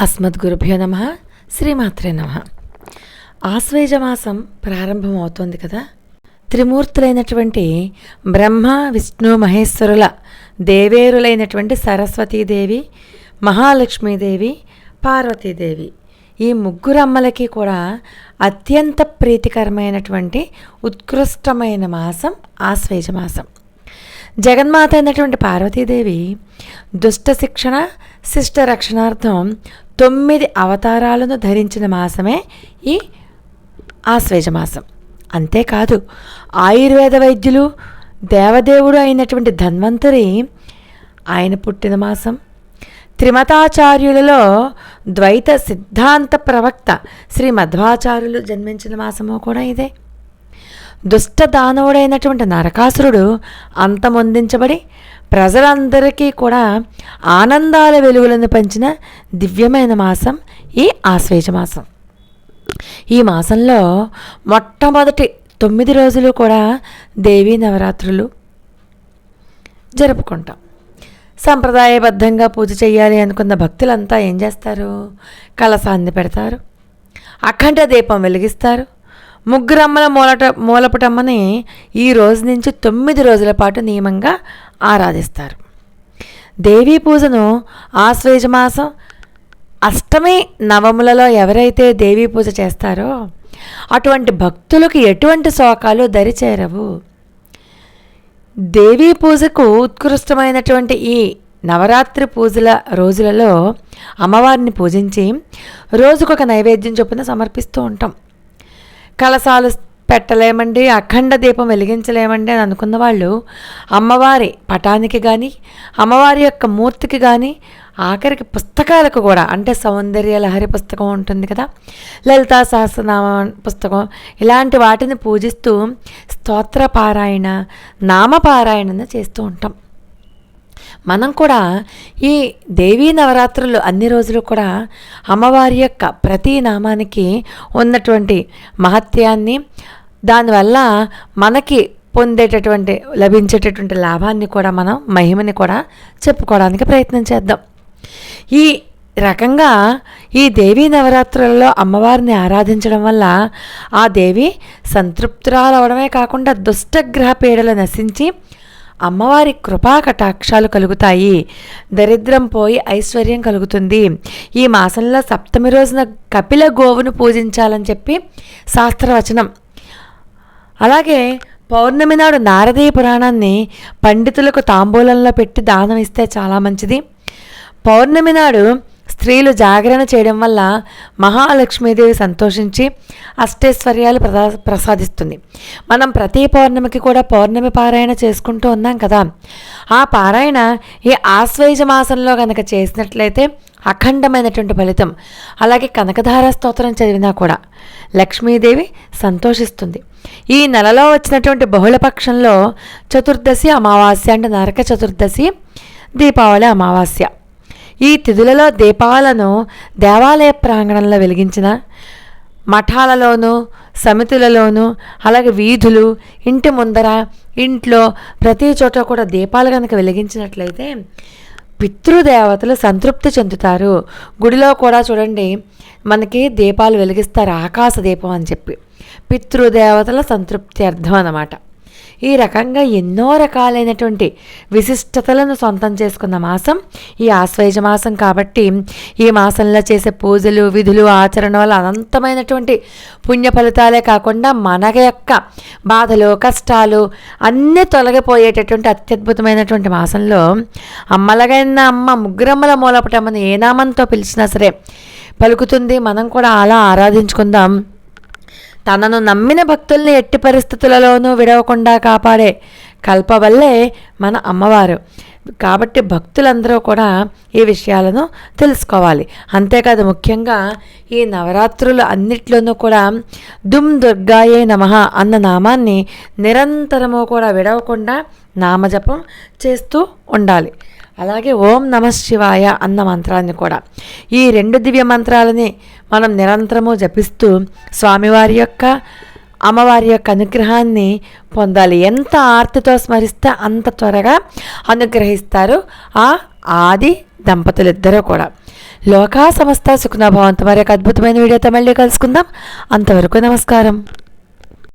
అస్మద్గురుభ్యో నమః. శ్రీమాత్రే నమః. ఆశ్వేజమాసం ప్రారంభమవుతోంది కదా. త్రిమూర్తులైనటువంటి బ్రహ్మ విష్ణు మహేశ్వరుల దేవేరులైనటువంటి సరస్వతీదేవి, మహాలక్ష్మీదేవి, పార్వతీదేవి ఈ ముగ్గురు అమ్మలకి కూడా అత్యంత ప్రీతికరమైనటువంటి ఉత్కృష్టమైన మాసం ఆశ్వేజమాసం. జగన్మాత అయినటువంటి పార్వతీదేవి దుష్ట శిక్షణ శిష్ట రక్షణార్థం 9 అవతారాలను ధరించిన మాసమే ఈ ఆశ్వేజమాసం. అంతేకాదు ఆయుర్వేద వైద్యులు దేవదేవుడు అయినటువంటి ధన్వంతరి ఆయన పుట్టిన మాసం. త్రిమతాచార్యులలో ద్వైత సిద్ధాంత ప్రవక్త శ్రీ మధ్వాచార్యులు జన్మించిన మాసము కూడా ఇదే. దుష్ట దానవుడైనటువంటి నరకాసురుడు అంతమొందించబడి ప్రజలందరికీ కూడా ఆనందాల వెలుగులను పంచిన దివ్యమైన మాసం ఈ ఆశ్వేజమాసం. ఈ మాసంలో మొట్టమొదటి 9 రోజులు కూడా దేవీ నవరాత్రులు జరుపుకుంటాం. సంప్రదాయబద్ధంగా పూజ చేయాలి అనుకున్న భక్తులంతా ఏం చేస్తారు? కలశాన్ని పెడతారు, అఖండ దీపం వెలిగిస్తారు. ముగ్గురమ్మల మూలపుటమ్మని ఈ రోజు నుంచి 9 రోజుల పాటు నియమంగా ఆరాధిస్తారు. దేవీ పూజను ఆశ్వేజమాసం అష్టమి నవములలో ఎవరైతే దేవీ పూజ చేస్తారో అటువంటి భక్తులకు ఎటువంటి శోకాలు దరిచేరవు. దేవీ పూజకు ఉత్కృష్టమైనటువంటి ఈ నవరాత్రి పూజల రోజులలో అమ్మవారిని పూజించి రోజుకొక నైవేద్యం చొప్పున సమర్పిస్తూ ఉంటాం. కలశాలు పెట్టలేమండి, అఖండ దీపం వెలిగించలేమండి అని అనుకున్న వాళ్ళు అమ్మవారి పటానికి కానీ అమ్మవారి యొక్క మూర్తికి కానీ ఆఖరికి పుస్తకాలకు కూడా, అంటే సౌందర్య లహరి పుస్తకం ఉంటుంది కదా, లలితా సహస్రనామ పుస్తకం, ఇలాంటి వాటిని పూజిస్తూ స్తోత్ర పారాయణ నామపారాయణ చేస్తూ ఉంటాం. మనం కూడా ఈ దేవీ నవరాత్రులు అన్ని రోజులు కూడా అమ్మవారి యొక్క ప్రతి నామానికి ఉన్నటువంటి మహత్యాన్ని, దానివల్ల మనకి లభించేటటువంటి లాభాన్ని కూడా మనం మహిమని కూడా చెప్పుకోవడానికి ప్రయత్నం చేద్దాం. ఈ రకంగా ఈ దేవీ నవరాత్రులలో అమ్మవారిని ఆరాధించడం వల్ల ఆ దేవి సంతృప్తురాలవడమే కాకుండా దుష్టగ్రహ పీడలు నశించి అమ్మవారి కృపా కటాక్షాలు కలుగుతాయి, దరిద్రం పోయి ఐశ్వర్యం కలుగుతుంది. ఈ మాసంలో సప్తమి రోజున కపిల గోవును పూజించాలని చెప్పి శాస్త్రవచనం. అలాగే పౌర్ణమి నాడు నారదీయ పురాణాన్ని పండితులకు తాంబూలంలో పెట్టి దానం ఇస్తే చాలా మంచిది. పౌర్ణమి నాడు స్త్రీలు జాగరణ చేయడం వల్ల మహాలక్ష్మీదేవి సంతోషించి అష్టైశ్వర్యాలు ప్రసాదిస్తుంది. మనం ప్రతి పౌర్ణమికి కూడా పౌర్ణమి పారాయణ చేసుకుంటూ ఉన్నాం కదా. ఆ పారాయణ ఈ ఆశ్వేజ మాసంలో కనుక చేసినట్లయితే అఖండమైనటువంటి ఫలితం. అలాగే కనకధార స్తోత్రం చదివినా కూడా లక్ష్మీదేవి సంతోషిస్తుంది. ఈ నెలలో వచ్చినటువంటి బహుళపక్షంలో చతుర్దశి అమావాస్య, అంటే నరక చతుర్దశి, దీపావళి అమావాస్య, ఈ తిథులలో దీపాలను దేవాలయ ప్రాంగణంలో వెలిగించిన, మఠాలలోనూ సమితులలోనూ అలాగే వీధులు, ఇంటి ముందర, ఇంట్లో ప్రతి చోట కూడా దీపాలు కనుక వెలిగించినట్లయితే పితృదేవతలు సంతృప్తి చెందుతారు. గుడిలో కూడా చూడండి మనకి దీపాలు వెలిగిస్తారు, ఆకాశ దీపం అని చెప్పి, పితృదేవతల సంతృప్తి అర్థం అన్నమాట. ఈ రకంగా ఎన్నో రకాలైనటువంటి విశిష్టతలను సొంతం చేసుకున్న మాసం ఈ ఆశ్వేజ మాసం. కాబట్టి ఈ మాసంలో చేసే పూజలు విధులు ఆచరణ వల్ల అనంతమైనటువంటి పుణ్య ఫలితాలే కాకుండా మన యొక్క బాధలు కష్టాలు అన్నీ తొలగిపోయేటటువంటి అత్యద్భుతమైనటువంటి మాసంలో అమ్మలగైన అమ్మ ముగ్గురమ్మల మూలపటమ్మని ఏ నామంతో పిలిచినా సరే పలుకుతుంది. మనం కూడా అలా ఆరాధించుకుందాం. తనను నమ్మిన భక్తుల్ని ఎట్టి పరిస్థితులలోనూ విడవకుండా కాపాడే కల్పవల్లే మన అమ్మవారు. కాబట్టి భక్తులందరూ కూడా ఈ విషయాలను తెలుసుకోవాలి. అంతేకాదు ముఖ్యంగా ఈ నవరాత్రులు అన్నిట్లోనూ కూడా దుమ్ దుర్గాయే నమః అన్న నామాన్ని నిరంతరము కూడా విడవకుండా నామజపం చేస్తూ ఉండాలి. అలాగే ఓం నమః శివాయ అన్న మంత్రాన్ని కూడా, ఈ 2 దివ్య మంత్రాలని మనం నిరంతరము జపిస్తూ స్వామివారి యొక్క అమ్మవారి యొక్క అనుగ్రహాన్ని పొందాలి. ఎంత ఆర్తితో స్మరిస్తే అంత త్వరగా అనుగ్రహిస్తారు ఆ ఆది దంపతులిద్దరూ కూడా. లోకా సమస్త సుఖనాభవంతు. మరి ఒక అద్భుతమైన వీడియోతో మళ్ళీ కలుసుకుందాం. అంతవరకు నమస్కారం.